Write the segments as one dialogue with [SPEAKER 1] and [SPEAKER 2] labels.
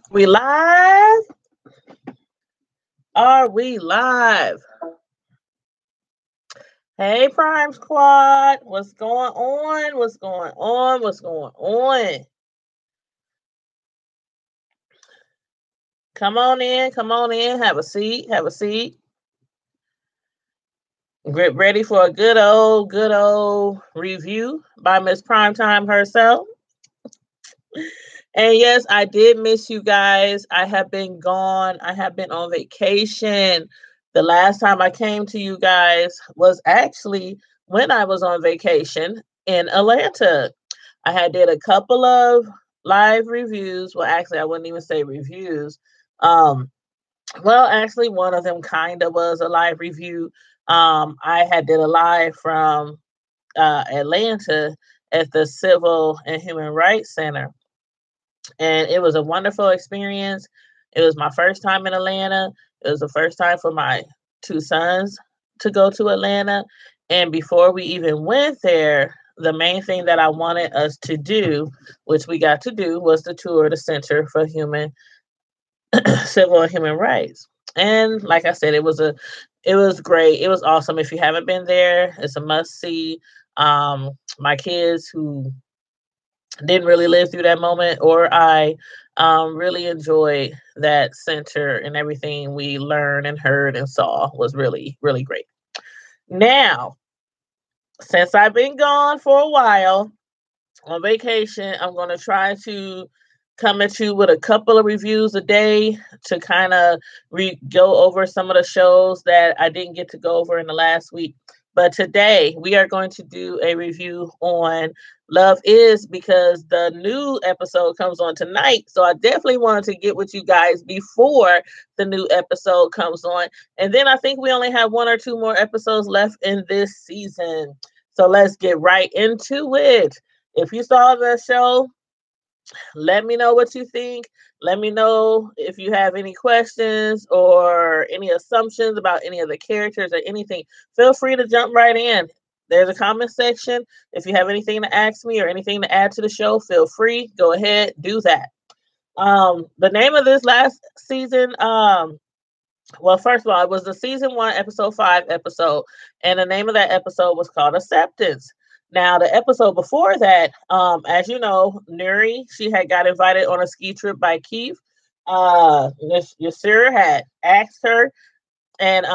[SPEAKER 1] We live? Are we live? Hey, Prime Squad. What's going on? What's going on? What's going on? Come on in. Come on in. Have a seat. Have a seat. Get ready for a good old review by Miss Primetime herself. And yes, I did miss you guys. I have been gone. I have been on vacation. The last time I came to you guys was actually when I was on vacation in Atlanta. I had did a couple of live reviews. Well, actually, I wouldn't even say reviews. Um, well, actually, one of them kind of was a live review. I had did a live from Atlanta at the Civil and Human Rights Center, and it was a wonderful experience. It was my first time in Atlanta. It was the first time for my two sons to go to Atlanta. And before we even went there, the main thing that I wanted us to do, which we got to do, was to tour the Center for Human Civil and Human Rights. And like I said, it was great. It was awesome. If you haven't been there, it's a must see. My kids who didn't really live through that moment, or I really enjoyed that center, and everything we learned and heard and saw was really, really great. Now, since I've been gone for a while on vacation, I'm going to try to come at you with a couple of reviews a day to kind of go over some of the shows that I didn't get to go over in the last week. But today we are going to do a review on Love Is, because the new episode comes on tonight. So I definitely wanted to get with you guys before the new episode comes on. And then I think we only have one or two more episodes left in this season. So let's get right into it. If you saw the show, let me know what you think. Let me know if you have any questions or any assumptions about any of the characters or anything. Feel free to jump right in. There's a comment section. If you have anything to ask me or anything to add to the show, feel free. Go ahead, do that. The name of this last season, well, first of all, it was the season 1, episode 5 episode, and the name of that episode was called Acceptance. Now, the episode before that, as you know, Nuri, she had got invited on a ski trip by Keith. Yasir had asked her and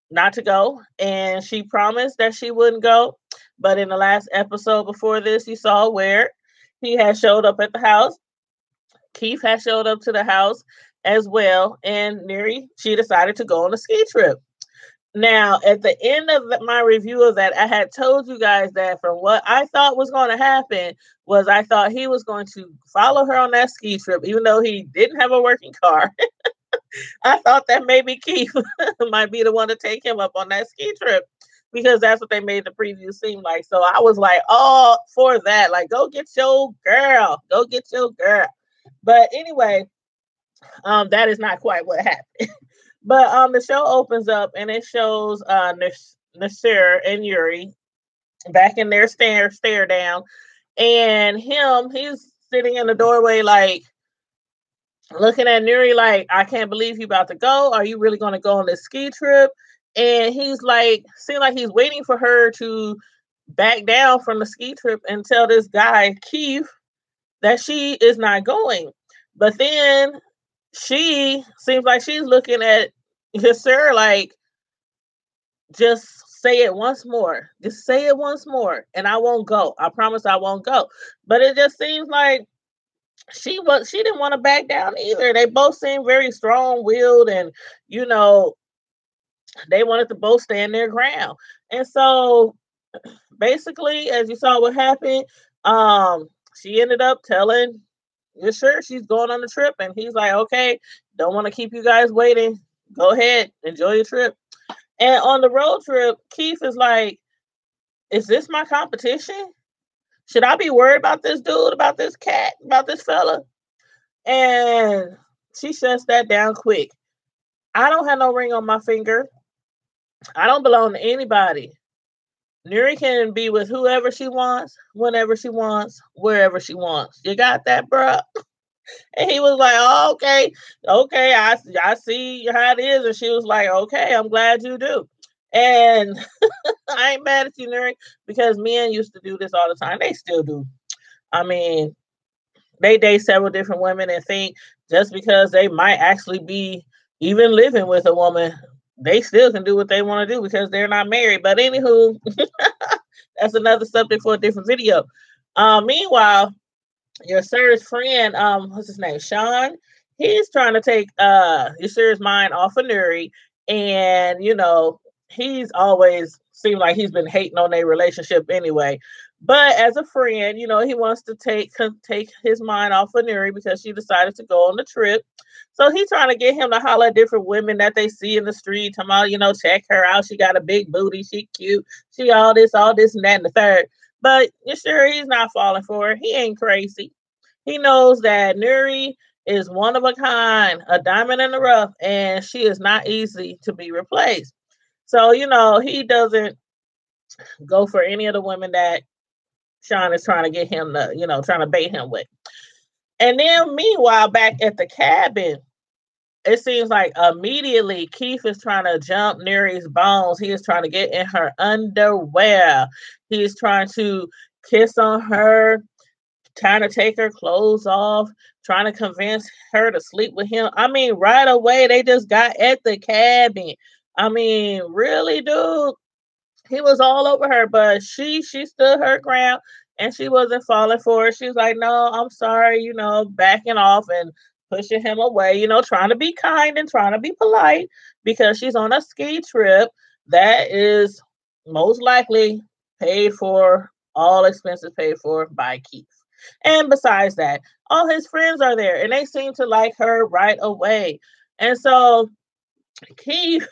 [SPEAKER 1] not to go, and she promised that she wouldn't go. But in the last episode before this, you saw where he had showed up at the house. Keith had showed up to the house as well, and Neri, she decided to go on a ski trip. Now, at the end of my review of that, I had told you guys that from what I thought was going to happen was I thought he was going to follow her on that ski trip, even though he didn't have a working car. I thought that maybe Keith might be the one to take him up on that ski trip, because that's what they made the preview seem like. So I was like, oh, for that, like, go get your girl, go get your girl. But anyway, that is not quite what happened. But the show opens up and it shows Nasir and Yuri back in their stare down, and he's sitting in the doorway, like looking at Nuri like, I can't believe you about to go. Are you really going to go on this ski trip? And he's like, seems like he's waiting for her to back down from the ski trip and tell this guy Keith that she is not going. But then she seems like she's looking at Yasser like, just say it once more. Just say it once more, and I won't go. I promise I won't go. But it just seems like she didn't want to back down either. They both seem very strong willed, and you know, they wanted to both stand their ground. And so basically, as you saw what happened, she ended up telling, you're sure she's going on the trip, and he's like, okay, don't want to keep you guys waiting. Go ahead, enjoy your trip. And on the road trip, Keith is like, is this my competition? Should I be worried about this dude, about this cat, about this fella? And she shuts that down quick. I don't have no ring on my finger. I don't belong to anybody. Nuri can be with whoever she wants, whenever she wants, wherever she wants. You got that, bruh? And he was like, oh, okay, okay, I see how it is. And she was like, okay, I'm glad you do. And I ain't mad at you, Nuri, because men used to do this all the time. They still do. I mean, they date several different women and think just because they might actually be even living with a woman, they still can do what they want to do because they're not married. But anywho, that's another subject for a different video. Meanwhile, your sir's friend, what's his name, Sean, he's trying to take your sir's mind off of Nuri, and he's always seemed like he's been hating on their relationship anyway. But as a friend, he wants to take his mind off of Nuri because she decided to go on the trip. So he's trying to get him to holler at different women that they see in the street, talking about, check her out. She got a big booty, she cute, she all this, and that, and the third. But you sure he's not falling for her. He ain't crazy. He knows that Nuri is one of a kind, a diamond in the rough, and she is not easy to be replaced. So, he doesn't go for any of the women that Sean is trying to get him to, trying to bait him with. And then meanwhile, back at the cabin, it seems like immediately Keith is trying to jump Neri's bones. He is trying to get in her underwear. He's trying to kiss on her, trying to take her clothes off, trying to convince her to sleep with him. I mean, right away, they just got at the cabin. I mean, really, dude? He was all over her, but she stood her ground and she wasn't falling for it. She was like, no, I'm sorry, backing off and pushing him away, trying to be kind and trying to be polite because she's on a ski trip that is most likely paid for, all expenses paid for by Keith. And besides that, all his friends are there and they seem to like her right away. And so Keith,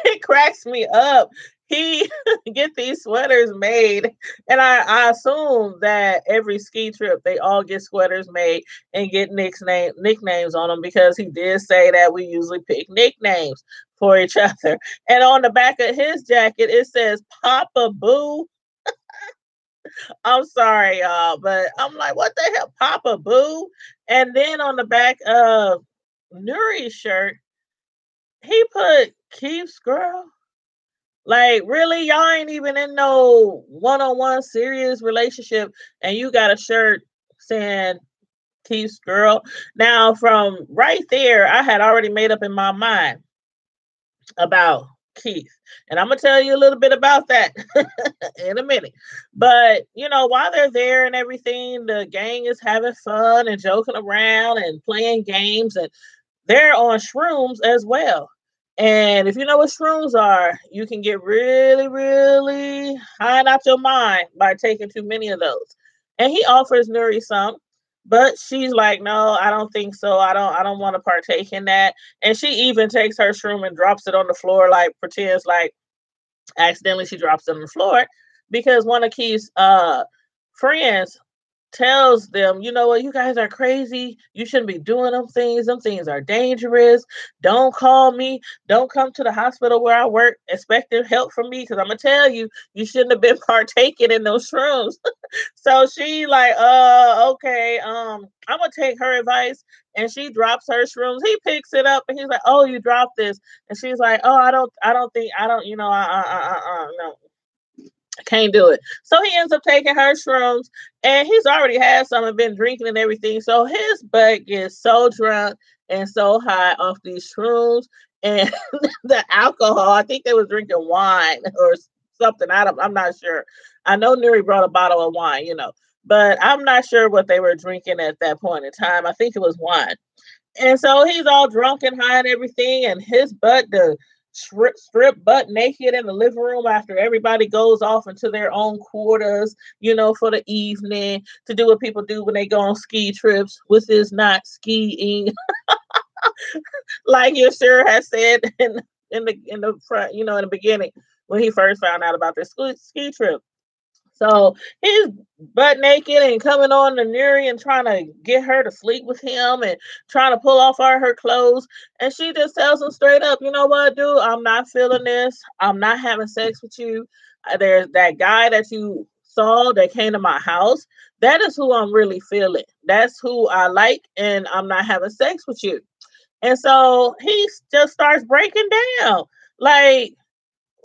[SPEAKER 1] it cracks me up. He get these sweaters made, and I assume that every ski trip they all get sweaters made and get nicknames on them because he did say that we usually pick nicknames for each other. And on the back of his jacket it says Papa Boo. I'm sorry, y'all, but I'm like, what the hell, Papa Boo? And then on the back of Nuri's shirt, he put Keith's girl. Like, really, y'all ain't even in no one-on-one serious relationship, and you got a shirt saying Keith's girl. Now, from right there, I had already made up in my mind about Keith. And I'm gonna tell you a little bit about that in a minute. But while they're there and everything, the gang is having fun and joking around and playing games, and they're on shrooms as well. And if you know what shrooms are, you can get really, really high out your mind by taking too many of those. And he offers Nuri some, but she's like, no, I don't think so. I don't want to partake in that. And she even takes her shroom and drops it on the floor, like pretends like accidentally she drops it on the floor because one of Keith's friends tells them, you know what, you guys are crazy. You shouldn't be doing them things. Them things are dangerous. Don't call me. Don't come to the hospital where I work expecting help from me because I'm gonna tell you, you shouldn't have been partaking in those shrooms. So she like, okay, I'm gonna take her advice, and she drops her shrooms. He picks it up and he's like, oh, you dropped this, and she's like, oh, I don't think, I don't, no, can't do it. So he ends up taking her shrooms, and he's already had some and been drinking and everything. So his butt gets so drunk and so high off these shrooms and the alcohol. I think they was drinking wine or something. I'm not sure. I know Nuri brought a bottle of wine, but I'm not sure what they were drinking at that point in time. I think it was wine. And so he's all drunk and high and everything, and his butt the strip butt naked in the living room after everybody goes off into their own quarters, for the evening to do what people do when they go on ski trips, which is not skiing, like your sir has said in the front, in the beginning when he first found out about this ski trip. So he's butt naked and coming on to Nuri and trying to get her to sleep with him and trying to pull off all her clothes. And she just tells him straight up, you know what, dude, I'm not feeling this. I'm not having sex with you. There's that guy that you saw that came to my house. That is who I'm really feeling. That's who I like, and I'm not having sex with you. And so he just starts breaking down. Like,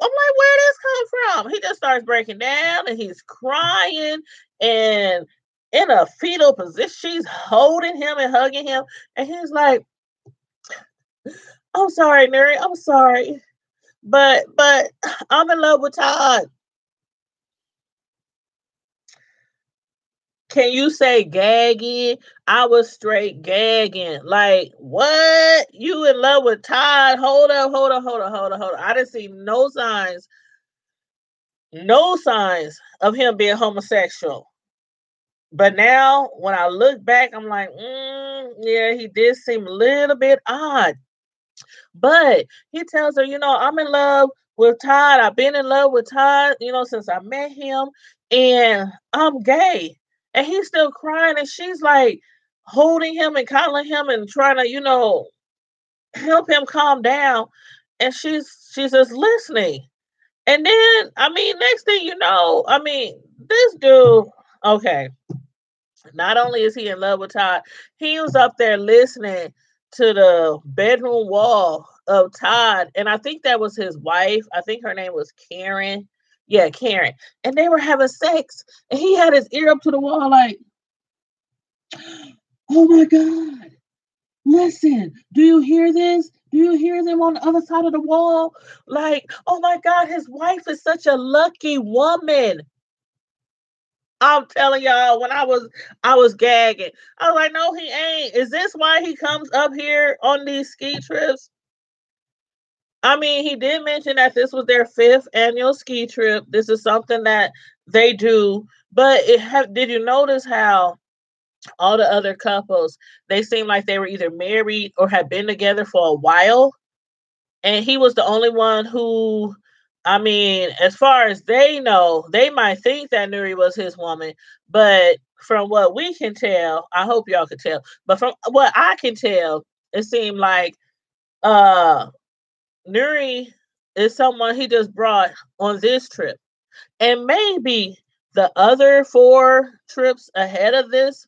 [SPEAKER 1] I'm like, where this come from? He just starts breaking down and he's crying and in a fetal position. She's holding him and hugging him. And he's like, I'm sorry, Mary. I'm sorry. But I'm in love with Todd. Can you say gagging? I was straight gagging. Like, what? You in love with Todd? Hold up, hold up, hold up, hold up, hold up. I didn't see no signs of him being homosexual. But now, when I look back, I'm like, yeah, he did seem a little bit odd. But he tells her, I'm in love with Todd. I've been in love with Todd, since I met him, and I'm gay. And he's still crying, and she's like holding him and calling him and trying to, help him calm down. And she's just listening. And then, next thing you know, this dude, okay, not only is he in love with Todd, he was up there listening to the bedroom wall of Todd. And I think that was his wife. I think her name was Karen. Yeah, Karen. And they were having sex. And he had his ear up to the wall, like, oh my God, listen, do you hear this? Do you hear them on the other side of the wall? Like, oh my God, his wife is such a lucky woman. I'm telling y'all, when I was gagging. I was like, no, he ain't. Is this why he comes up here on these ski trips? He did mention that this was their 5th annual ski trip. This is something that they do. But did you notice how all the other couples, they seemed like they were either married or had been together for a while? And he was the only one who, as far as they know, they might think that Nuri was his woman, but from what we can tell, I hope y'all can tell, but from what I can tell, it seemed like uh Nuri is someone he just brought on this trip. And maybe the other 4 trips ahead of this,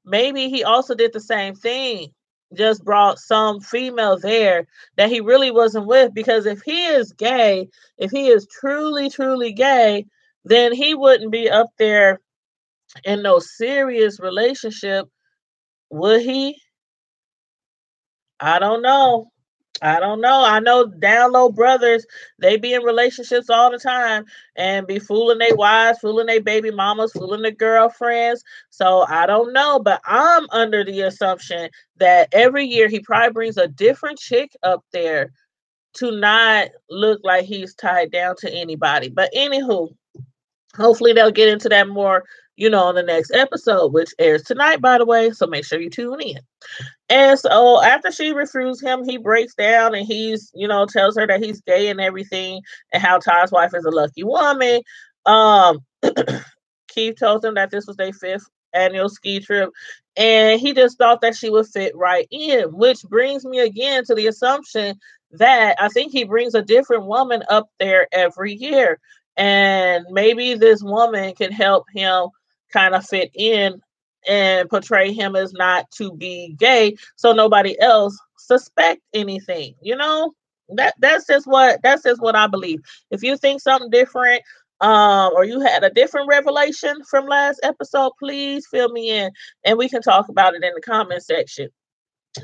[SPEAKER 1] maybe he also did the same thing, just brought some female there that he really wasn't with. Because if he is gay, if he is truly, truly gay, then he wouldn't be up there in no serious relationship, would he? I don't know. I don't know. I know down low brothers, they be in relationships all the time and be fooling their wives, fooling their baby mamas, fooling their girlfriends. So I don't know, but I'm under the assumption that every year he probably brings a different chick up there to not look like he's tied down to anybody. But anywho, hopefully they'll get into that more, on the next episode, which airs tonight, by the way. So make sure you tune in. And so after she refused him, he breaks down and tells her that he's gay and everything and how Todd's wife is a lucky woman. Um, Keith tells him that this was their 5th annual ski trip and he just thought that she would fit right in, which brings me again to the assumption that I think he brings a different woman up there every year. And maybe this woman can help him kind of fit in and portray him as not to be gay so nobody else suspect anything. That's just what I believe. If you think something different, or you had a different revelation from last episode, please fill me in and we can talk about it in the comment section.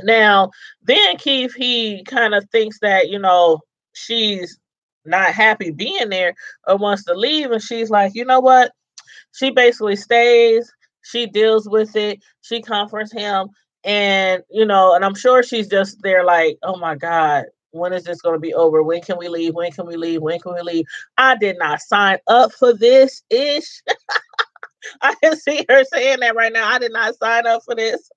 [SPEAKER 1] Now, then Keith, he kind of thinks that, she's not happy being there or wants to leave. And she's like, you know what? She basically stays, she deals with it, she comforts him, and I'm sure she's just there like, oh my God, when is this going to be over? When can we leave? When can we leave? When can we leave? I did not sign up for this ish. I can see her saying that right now. I did not sign up for this.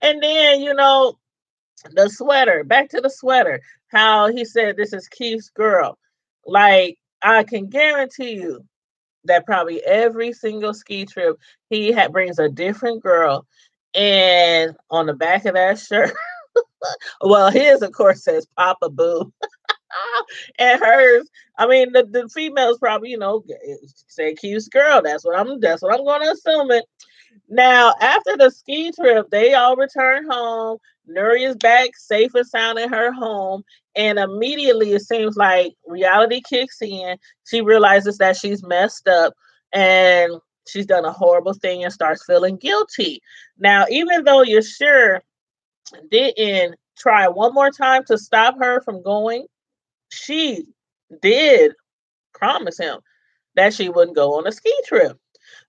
[SPEAKER 1] And then, the sweater, back to the sweater, how he said this is Keith's girl. Like, I can guarantee you that probably every single ski trip brings a different girl, and on the back of that shirt, well, his of course says Papa Boo, and hers, I mean, the females probably, say cute girl. That's what I'm going to assume it. Now, after the ski trip, they all return home. Nuri is back safe and sound in her home. And immediately it seems like reality kicks in. She realizes that she's messed up and she's done a horrible thing and starts feeling guilty. Now, even though you're sure didn't try one more time to stop her from going, she did promise him that she wouldn't go on a ski trip.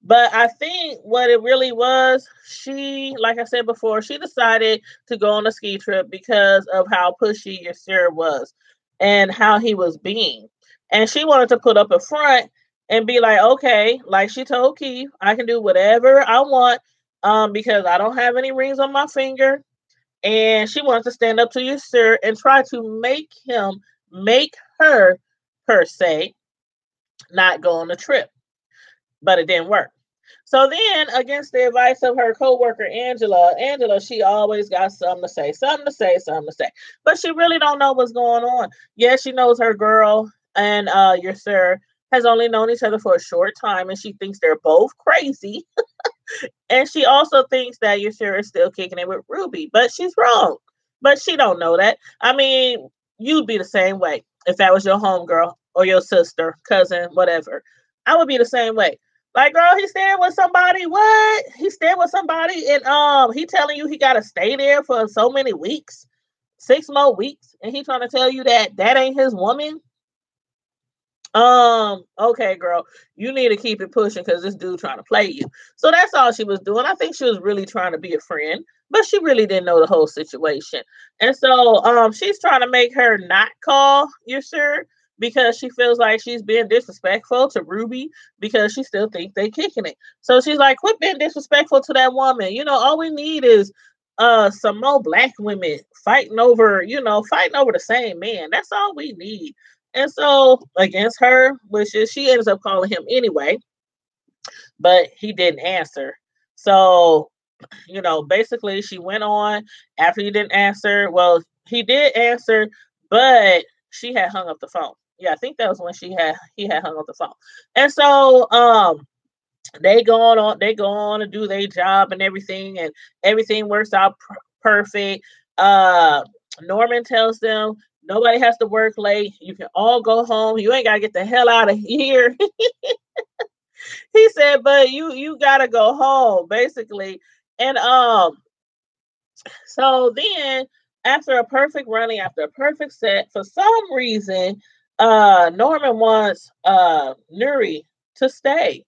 [SPEAKER 1] But I think what it really was, she, like I said before, she decided to go on a ski trip because of how pushy Yasir was and how he was being. And she wanted to put up a front and be like, okay, like she told Keith, I can do whatever I want because I don't have any rings on my finger. And she wanted to stand up to Yasir and try to make her, per se, not go on the trip. But it didn't work. So then, against the advice of her coworker Angela, she always got something to say, something to say, something to say. But she really don't know what's going on. Yes, she knows her girl and your sir has only known each other for a short time, and she thinks they're both crazy. And she also thinks that your sir is still kicking it with Ruby, but she's wrong. But she don't know that. I mean, you'd be the same way if that was your homegirl or your sister, cousin, whatever. I would be the same way. Like, girl, he's staying with somebody. What? He's staying with somebody, and he telling you he gotta stay there for so many weeks, 6 more weeks, and he trying to tell you that ain't his woman. Okay, girl, you need to keep it pushing because this dude trying to play you. So that's all she was doing. I think she was really trying to be a friend, but she really didn't know the whole situation. And so she's trying to make her not call your sure because she feels like she's being disrespectful to Ruby because she still thinks they kicking it. So she's like, quit being disrespectful to that woman. All we need is some more black women fighting over the same man. That's all we need. And so against her, which is she ends up calling him anyway, but he didn't answer. So, basically she went on after he didn't answer. Well, he did answer, but she had hung up the phone. Yeah, I think that was when he had hung up the phone. And so they go on to do their job and everything works out perfect. Norman tells them nobody has to work late. You can all go home. You ain't gotta get the hell out of here. He said, but you gotta go home, basically. And so then after a perfect running, after a perfect set, for some reason, Norman wants Nuri to stay.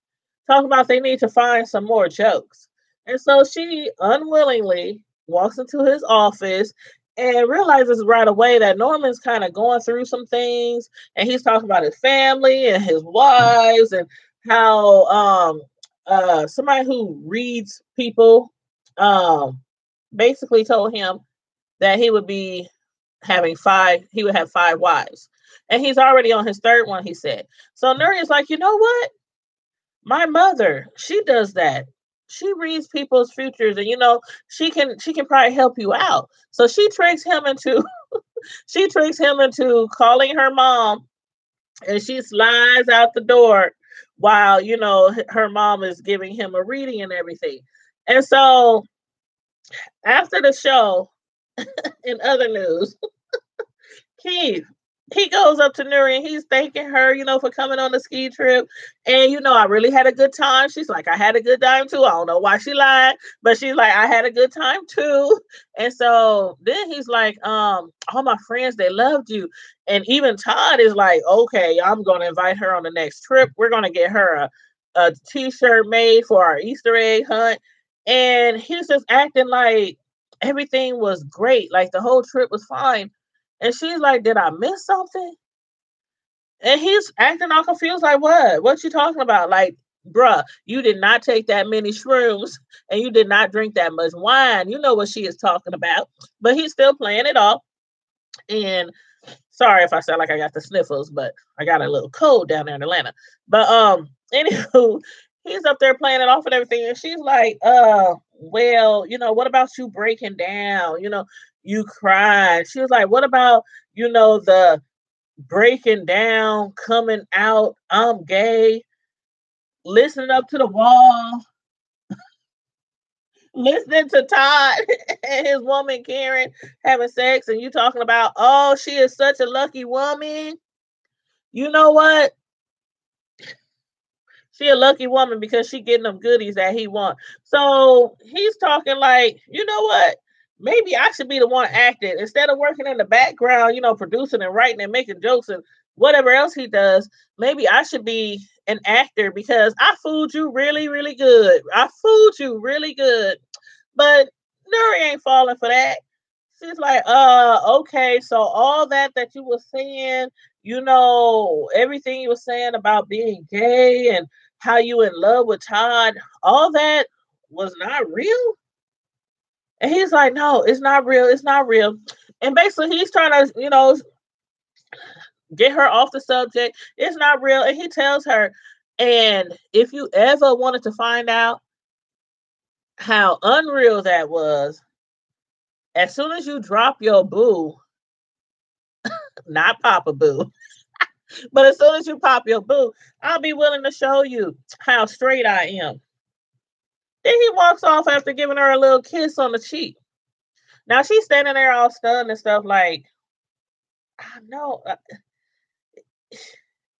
[SPEAKER 1] Talking about they need to find some more jokes. And so she unwillingly walks into his office and realizes right away that Norman's kind of going through some things and he's talking about his family and his wives and how somebody who reads people basically told him that he would have 5 wives. And he's already on his third one, he said. So Nuri is like, you know what? My mother, she does that. She reads people's futures and she can probably help you out. So she tricks him into calling her mom and she slides out the door while her mom is giving him a reading and everything. And so after the show, in other news, Keith, he goes up to Nuri and he's thanking her, for coming on the ski trip. And, I really had a good time. She's like, I had a good time too. I don't know why she lied, but she's like, I had a good time too. And so then he's like, all my friends, they loved you. And even Todd is like, okay, I'm going to invite her on the next trip. We're going to get her a t-shirt made for our Easter egg hunt. And he's just acting like everything was great. Like the whole trip was fine. And she's like, did I miss something? And he's acting all confused, like, what? What you talking about? Like, bruh, you did not take that many shrooms and you did not drink that much wine. You know what she is talking about. But he's still playing it off. And sorry if I sound like I got the sniffles, but I got a little cold down there in Atlanta. But Anywho, he's up there playing it off and everything, and she's like, well, what about you breaking down? You cried. She was like, what about, the breaking down, coming out, I'm gay, listening up to the wall, listening to Todd and his woman Karen having sex, and you talking about, oh, she is such a lucky woman. You know what? She a lucky woman because she getting them goodies that he want. So he's talking like, you know what? Maybe I should be the one acting instead of working in the background, producing and writing and making jokes and whatever else he does. Maybe I should be an actor because I fooled you really, really good. I fooled you really good. But Nuri ain't falling for that. She's like, okay, so all that you were saying, everything you were saying about being gay and how you in love with Todd, all that was not real. And he's like, no, it's not real. It's not real. And basically he's trying to, get her off the subject. It's not real. And he tells her, and if you ever wanted to find out how unreal that was, as soon as you drop your boo, not Papa Boo, but as soon as you pop your boo, I'll be willing to show you how straight I am. Then he walks off after giving her a little kiss on the cheek. Now she's standing there all stunned and stuff like, I know.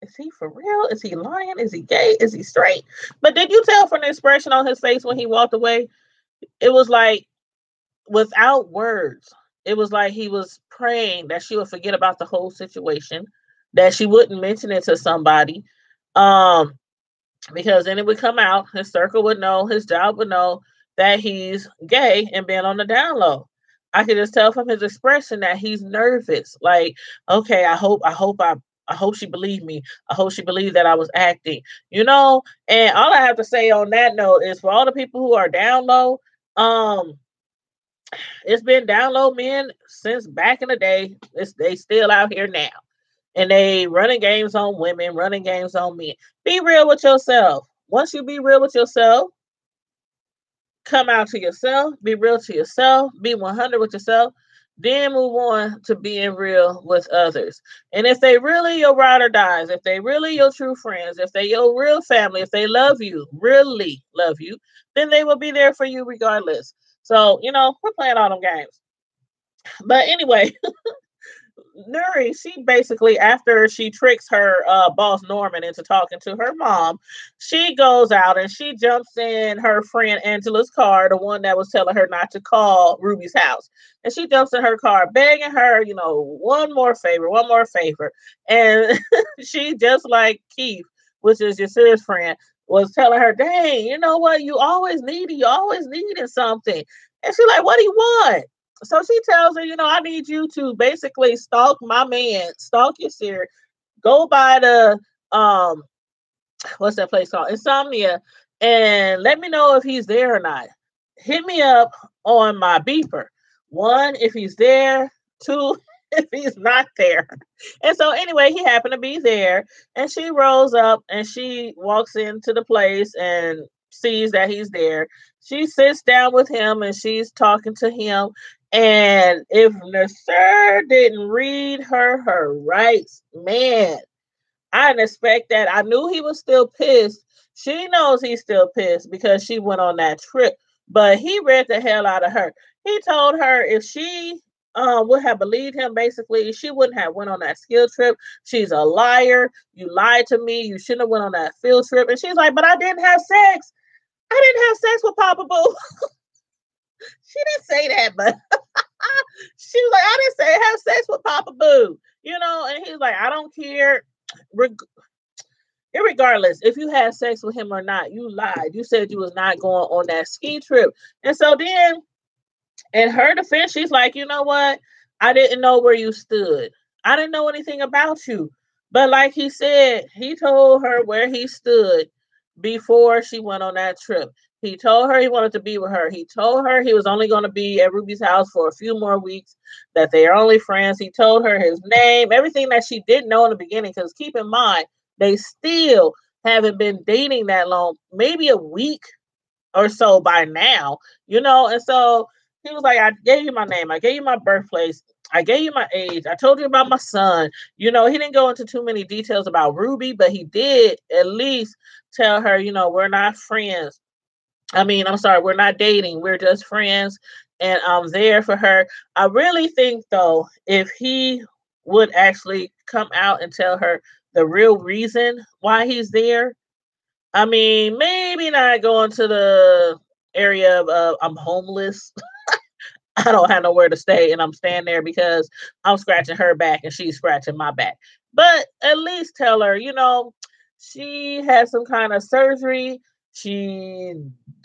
[SPEAKER 1] Is he for real? Is he lying? Is he gay? Is he straight? But did you tell from the expression on his face when he walked away? It was like without words. It was like he was praying that she would forget about the whole situation, that she wouldn't mention it to somebody. Um, because then it would come out, his circle would know, his job would know that he's gay and being on the down low. I could just tell from his expression that he's nervous. Like, okay, I hope she believed me. I hope she believed that I was acting, And all I have to say on that note is for all the people who are down low, um, it's been down low men since back in the day. They still out here now. And they running games on women, running games on men. Be real with yourself. Once you be real with yourself, come out to yourself, be real to yourself, be 100 with yourself, then move on to being real with others. And if they really your ride or dies, if they really your true friends, if they your real family, if they love you, really love you, then they will be there for you regardless. So, we're playing all them games. But anyway, Nuri, she basically, after she tricks her boss Norman into talking to her mom, she goes out and she jumps in her friend Angela's car, the one that was telling her not to call Ruby's house. And she jumps in her car, begging her, one more favor, one more favor. And she, just like Keith, which is your sis friend, was telling her, dang, you know what? You always needing something. And she's like, what do you want? So she tells her, I need you to basically stalk my man, stalk your seer, go by the what's that place called? Insomnia, and let me know if he's there or not. Hit me up on my beeper. One, if he's there, two, if he's not there. And so anyway, he happened to be there, and she rolls up and she walks into the place and sees that he's there. She sits down with him and she's talking to him. And if Nasir didn't read her rights, man, I didn't expect that. I knew he was still pissed. She knows he's still pissed because she went on that trip. But he read the hell out of her. He told her if she would have believed him, basically, she wouldn't have went on that skill trip. She's a liar. You lied to me. You shouldn't have went on that field trip. And she's like, but I didn't have sex. I didn't have sex with Papa Boo. She didn't say that, but she was like, I didn't say have sex with Papa Boo. And he's like, I don't care. Irregardless, if you had sex with him or not, you lied. You said you was not going on that ski trip. And so then, in her defense, she's like, you know what? I didn't know where you stood. I didn't know anything about you. But like he said, he told her where he stood before she went on that trip. He told her he wanted to be with her. He told her he was only going to be at Ruby's house for a few more weeks, that they are only friends. He told her his name, everything that she didn't know in the beginning. Because keep in mind, they still haven't been dating that long, maybe a week or so by now, and so he was like, I gave you my name, I gave you my birthplace, I gave you my age, I told you about my son. He didn't go into too many details about Ruby, but he did at least tell her, we're not friends. I mean, I'm sorry, we're not dating, we're just friends, and I'm there for her. I really think, though, if he would actually come out and tell her the real reason why he's there, I mean, maybe not going to the area of I'm homeless. I don't have nowhere to stay, and I'm staying there because I'm scratching her back and she's scratching my back. But at least tell her, she had some kind of surgery. She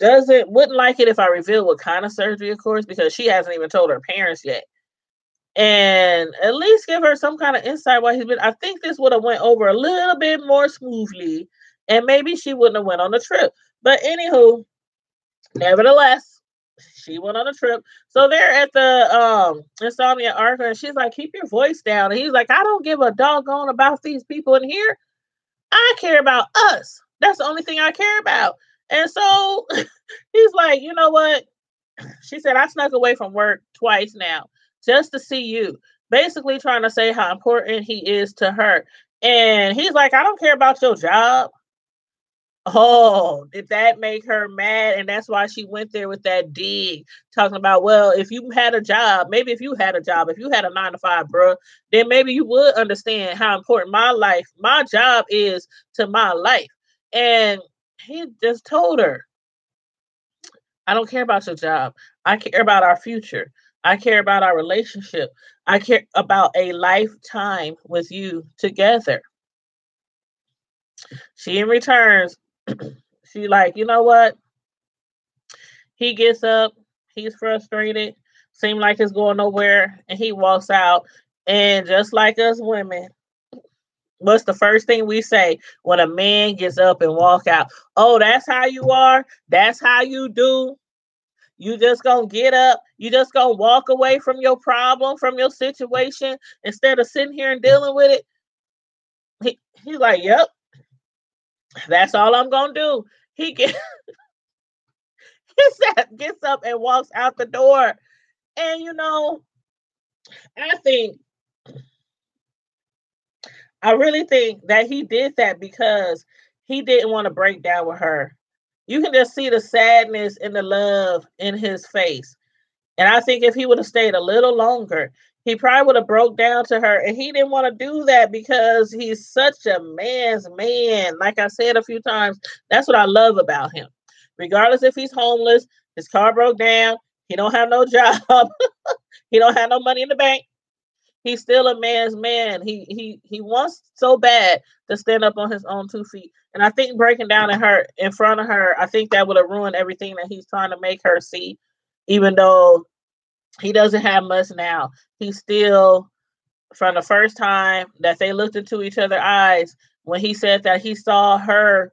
[SPEAKER 1] wouldn't like it if I reveal what kind of surgery, of course, because she hasn't even told her parents yet. And at least give her some kind of insight why he's been. I think this would have went over a little bit more smoothly, and maybe she wouldn't have went on the trip. But anywho, nevertheless, she went on a trip. So they're at the Insomnia Arca, and she's like, "Keep your voice down." And he's like, "I don't give a doggone about these people in here. I care about us. That's the only thing I care about." And so he's like, "You know what?" She said, "I snuck away from work twice now just to see you." Basically trying to say how important he is to her. And he's like, "I don't care about your job." Oh, did that make her mad? And that's why she went there with that dig, talking about, well, if you had a job, maybe if you had a job, if you had a 9 to 5, bro, then maybe you would understand how important my job is to my life. And he just told her, I don't care about your job. I care about our future. I care about our relationship. I care about a lifetime with you together. She in returns, she like, you know what? He gets up, he's frustrated, seems like it's going nowhere, and he walks out. And just like us women, what's the first thing we say when a man gets up and walk out? Oh, that's how you are? That's how you do? You just gonna get up, you just gonna walk away from your problem, from your situation, instead of sitting here and dealing with it? He's like, yep, that's all I'm gonna do. He gets, gets up and walks out the door. And I think I really think that he did that because he didn't want to break down with her. You can just see the sadness and the love in his face. And I think if he would have stayed a little longer, he probably would have broke down to her. And he didn't want to do that because he's such a man's man. Like I said a few times, that's what I love about him. Regardless if he's homeless, his car broke down, he don't have no job, he don't have no money in the bank. He's still a man's man. He wants so bad to stand up on his own 2 feet. And I think breaking down in front of her, I think that would have ruined everything that he's trying to make her see. Even though he doesn't have much now, he still, from the first time that they looked into each other's eyes, when he said that he saw her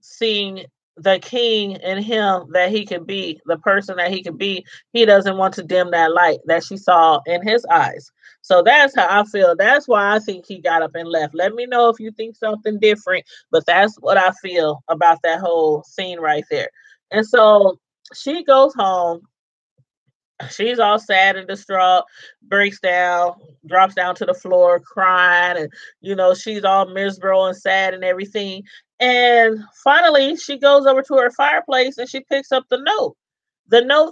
[SPEAKER 1] seeing the king in him that he could be, the person that he could be, he doesn't want to dim that light that she saw in his eyes. So that's how I feel. That's why I think he got up and left. Let me know if you think something different, but that's what I feel about that whole scene right there. And so she goes home. She's all sad and distraught, breaks down, drops down to the floor crying, and she's all miserable and sad and everything. And finally, she goes over to her fireplace and she picks up the note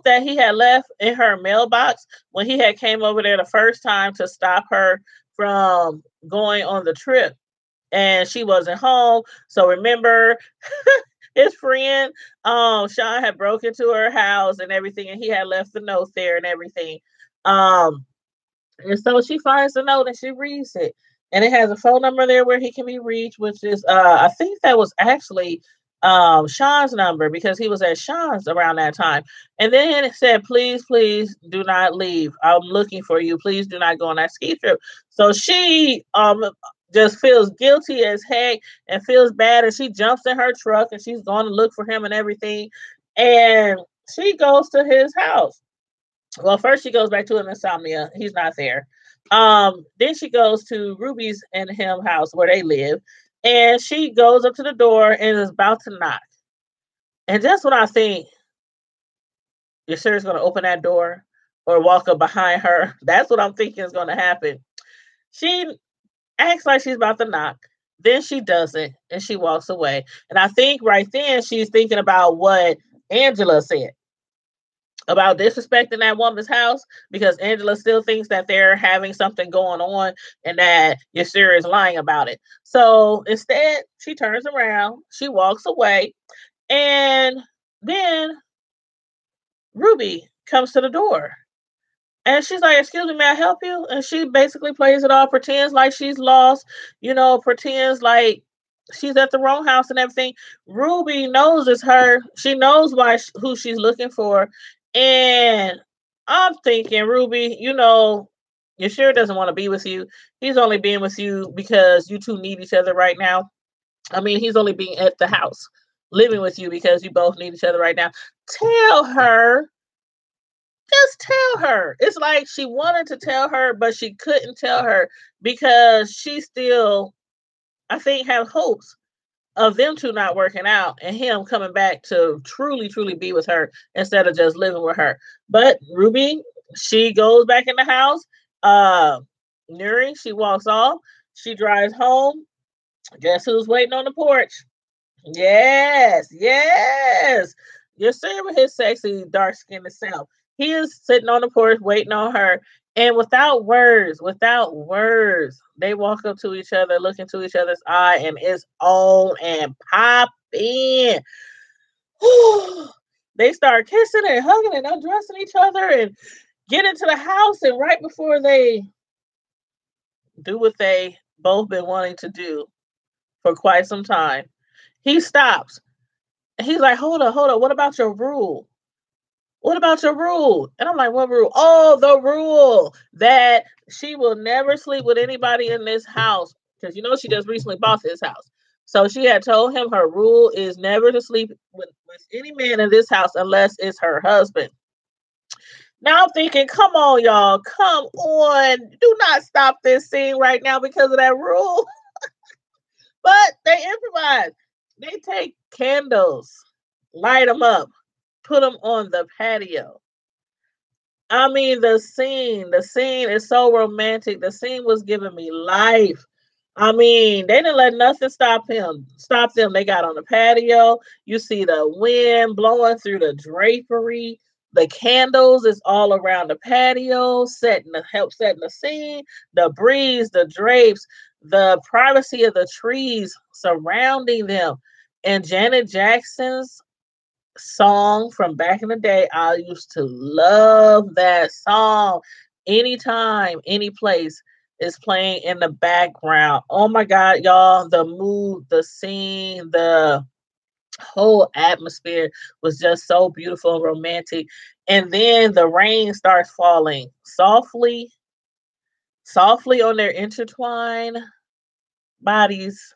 [SPEAKER 1] that he had left in her mailbox when he had came over there the first time to stop her from going on the trip. And she wasn't home. So remember, his friend, Sean had broke into her house and everything, and he had left the note there and everything. And so she finds the note and she reads it. And it has a phone number there where he can be reached, which is I think that was actually Sean's number because he was at Sean's around that time. And then it said, please, please do not leave. I'm looking for you. Please do not go on that ski trip. So she just feels guilty as heck and feels bad, and she jumps in her truck and she's going to look for him and everything. And she goes to his house. Well, first she goes back to an Insomnia. He's not there. Then she goes to Ruby's and him house where they live. And she goes up to the door and is about to knock. And just when I think, you're sure it's going to open that door or walk up behind her, that's what I'm thinking is going to happen. She acts like she's about to knock. Then she doesn't, and she walks away. And I think right then she's thinking about what Angela said about disrespecting that woman's house, because Angela still thinks that they're having something going on and that Yasira is lying about it. So instead, she turns around, she walks away, and then Ruby comes to the door. And she's like, "Excuse me, may I help you?" And she basically plays it off, pretends like she's lost, pretends like she's at the wrong house and everything. Ruby knows it's her. She knows who she's looking for. And I'm thinking, Ruby, you sure doesn't want to be with you. He's only being with you because you two need each other right now. I mean, he's only being at the house, living with you because you both need each other right now. Tell her, just tell her. It's like she wanted to tell her, but she couldn't tell her because she still, I think, have hopes of them two not working out and him coming back to truly, truly be with her instead of just living with her. But Ruby, she goes back in the house. Nuri, she walks off. She drives home. Guess who's waiting on the porch? Yes, yes. You're seeing with his sexy dark skinned self. He is sitting on the porch waiting on her. And without words, they walk up to each other, look into each other's eye, and it's on and popping. They start kissing and hugging and undressing each other and get into the house. And right before they do what they both been wanting to do for quite some time, he stops. And he's like, hold up. What about your rule? What about your rule? And I'm like, what rule? Oh, the rule that she will never sleep with anybody in this house. Because she just recently bought this house. So she had told him her rule is never to sleep with any man in this house unless it's her husband. Now I'm thinking, come on, y'all. Come on. Do not stop this scene right now because of that rule. But they improvise. They take candles, light them up, put them on the patio. I mean, the scene is so romantic. The scene was giving me life. I mean, they didn't let nothing stop them. They got on the patio. You see the wind blowing through the drapery. The candles is all around the patio, setting the scene. The breeze, the drapes, the privacy of the trees surrounding them, and Janet Jackson's song from back in the day. I used to love that song. Anytime, any place is playing in the background. Oh my God, y'all, the mood, the scene, the whole atmosphere was just so beautiful and romantic. And then the rain starts falling softly, softly on their intertwined bodies.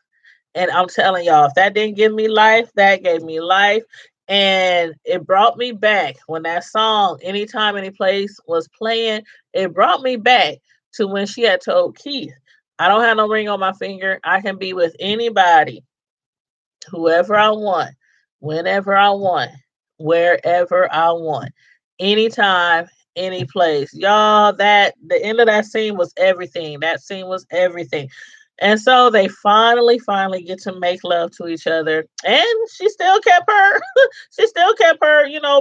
[SPEAKER 1] And I'm telling y'all, if that didn't give me life, that gave me life. And it brought me back when that song, Anytime, Any Place, was playing. It brought me back to when she had told Keith, I don't have no ring on my finger. I can be with anybody, whoever I want, whenever I want, wherever I want, anytime, any place. Y'all, that the end of that scene was everything. That scene was everything. And so they finally get to make love to each other. And she still kept her,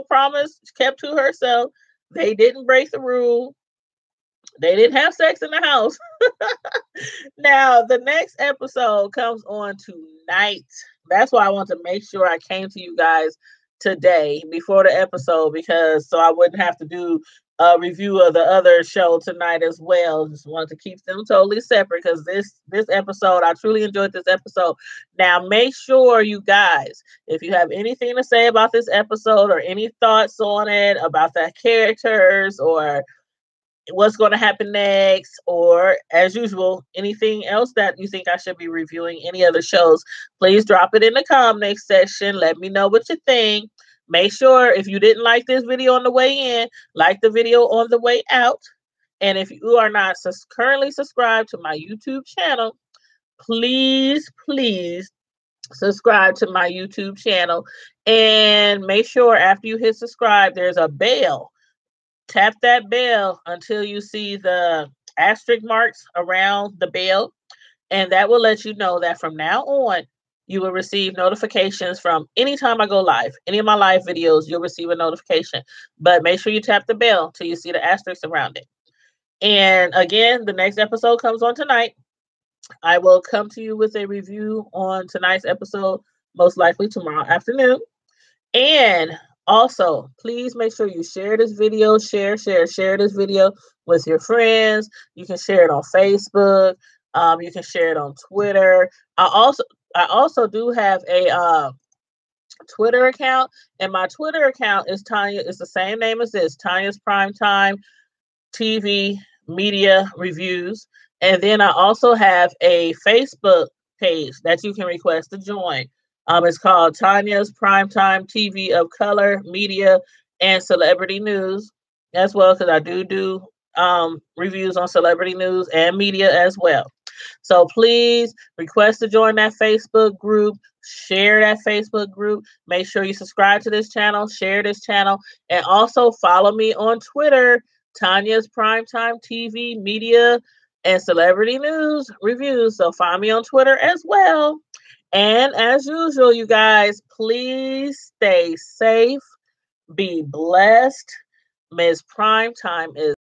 [SPEAKER 1] promise, kept to herself. They didn't break the rule. They didn't have sex in the house. Now, the next episode comes on tonight. That's why I want to make sure I came to you guys today before the episode, because so I wouldn't have to do a review of the other show tonight as well. Just wanted to keep them totally separate because this episode, I truly enjoyed this episode. Now, make sure you guys, if you have anything to say about this episode or any thoughts on it, about the characters or what's going to happen next, or as usual, anything else that you think I should be reviewing, any other shows, please drop it in the comment section. Let me know what you think. Make sure if you didn't like this video on the way in, like the video on the way out. And if you are not currently subscribed to my YouTube channel, please subscribe to my YouTube channel, and make sure after you hit subscribe, there's a bell. Tap that bell until you see the asterisk marks around the bell, and that will let you know that from now on, you will receive notifications from anytime I go live. Any of my live videos, you'll receive a notification. But make sure you tap the bell till you see the asterisk around it. And again, the next episode comes on tonight. I will come to you with a review on tonight's episode, most likely tomorrow afternoon. And also, please make sure you share this video, share this video with your friends. You can share it on Facebook. You can share it on Twitter. I also do have a Twitter account, and my Twitter account is Tanya. It's the same name as this, Tanya's Primetime TV Media Reviews. And then I also have a Facebook page that you can request to join. It's called Tanya's Primetime TV of Color, Media, and Celebrity News as well, because I do reviews on celebrity news and media as well. So please request to join that Facebook group, share that Facebook group. Make sure you subscribe to this channel, share this channel, and also follow me on Twitter, Tanya's Primetime TV Media and Celebrity News Reviews. So find me on Twitter as well. And as usual, you guys, please stay safe, be blessed. Miss Primetime is